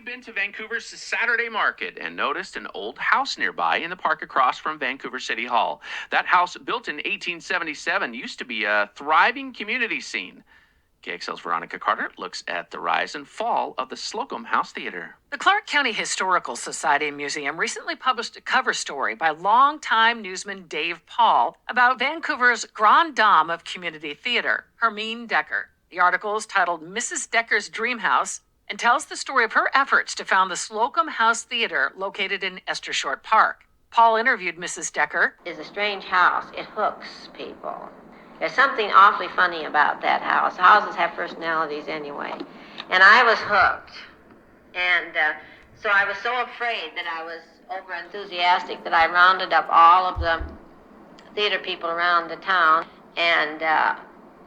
you've been to Vancouver's Saturday Market and noticed an old house nearby in the park across from Vancouver City Hall? That house, built in 1877, used to be a thriving community scene. KXL's Veronica Carter looks at the rise and fall of the Slocum House Theater. The Clark County Historical Society Museum recently published a cover story by longtime newsman Dave Paul about Vancouver's grande dame of community theater, Hermine Decker. The article is titled Mrs. Decker's Dream House and tells the story of her efforts to found the Slocum House Theater located in Esther Short Park. Paul interviewed Mrs. Decker. It's a strange house. It hooks people. There's something awfully funny about that house. Houses have personalities anyway. And I was hooked. And so I was so afraid that I was over-enthusiastic that I rounded up all of the theater people around the town and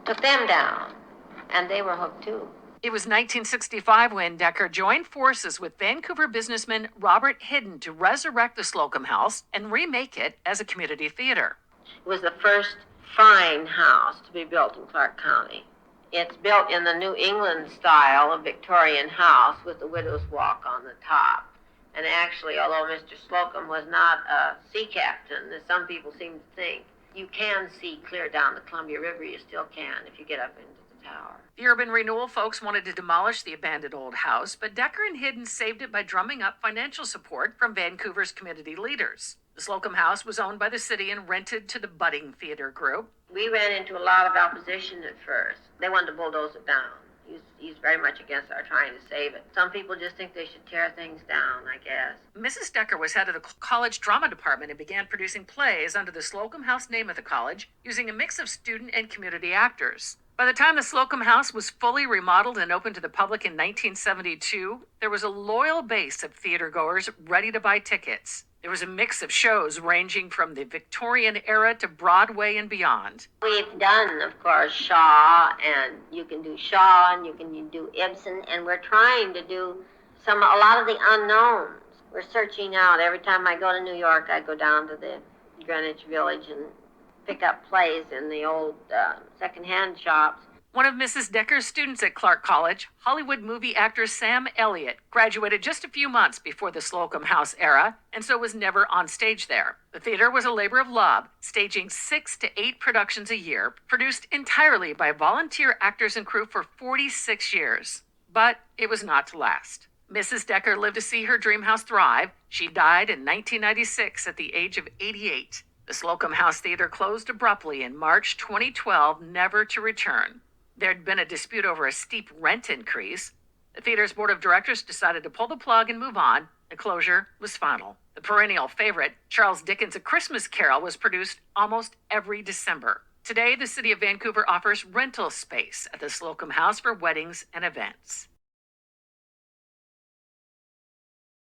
took them down. And they were hooked too. It was 1965 when Decker joined forces with Vancouver businessman Robert Hidden to resurrect the Slocum House and remake it as a community theater. It was the first fine house to be built in Clark County. It's built in the New England style of Victorian house with the widow's walk on the top. And actually, although Mr. Slocum was not a sea captain, as some people seem to think, you can see clear down the Columbia River. You still can if you get up into the tower. The urban renewal folks wanted to demolish the abandoned old house, but Decker and Hidden saved it by drumming up financial support from Vancouver's community leaders. The Slocum House was owned by the city and rented to the budding theater group. We ran into a lot of opposition at first. They wanted to bulldoze it down. He's very much against our trying to save it. Some people just think they should tear things down, I guess. Mrs. Decker was head of the college drama department and began producing plays under the Slocum House name of the college, using a mix of student and community actors. By the time the Slocum House was fully remodeled and opened to the public in 1972, there was a loyal base of theatergoers ready to buy tickets. There was a mix of shows ranging from the Victorian era to Broadway and beyond. We've done, of course, Shaw, and you can do Shaw, and you can do Ibsen, and we're trying to do a lot of the unknowns. We're searching out. Every time I go to New York, I go down to the Greenwich Village and pick up plays in the old secondhand shops. One of Mrs. Decker's students at Clark College, Hollywood movie actor Sam Elliott, graduated just a few months before the Slocum House era, and so was never on stage there. The theater was a labor of love, staging 6 to 8 productions a year, produced entirely by volunteer actors and crew for 46 years. But it was not to last. Mrs. Decker lived to see her dream house thrive. She died in 1996 at the age of 88. The Slocum House Theater closed abruptly in March 2012, never to return. There'd been a dispute over a steep rent increase. The theater's board of directors decided to pull the plug and move on. The closure was final. The perennial favorite, Charles Dickens' A Christmas Carol, was produced almost every December. Today, the city of Vancouver offers rental space at the Slocum House for weddings and events.